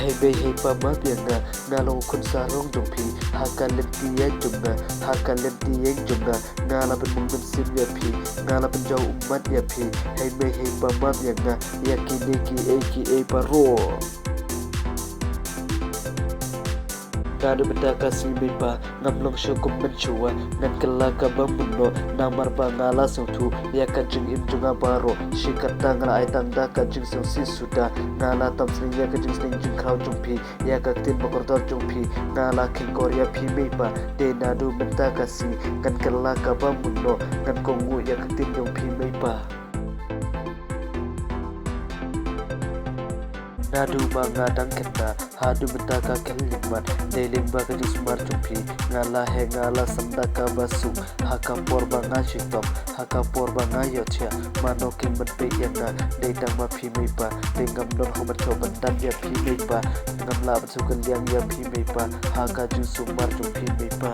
Hey bay hey pa ma pianga ngalo kun sarong jong phi haka lenti ye jumna haka lenti ye jumna ngala ben mung ben sim ya phi ngala ben jau ummat ya phi hey bay hey pa ma pianga yakini ki e paro Kadu benda kasih bipa ngamlong syukup mencuwa nan kelaka bamuno namar pangala sautu ya kajing imjunga baro shikata ngala ai tanda kajing sausi sudah ngala tam sning ya kajing sning jing krau jumpi ya kaktin makortor jumpi ngala king korea pi bipa de nadu benda kasih kan kelaka bamuno kan kongu ya kaktin jumpi bipa Nadu banga dang kena hadu betaka kelimat deling baga jismar jumpi ngala he ngala sandaka basu haka por banga shitop haka por banga yotya mano king benpe yana detang ma phi meipa dengam non hobat choban dan ya phi meipa ngam la basukan yang ya phi meipa haka ju sumar jumpi meipa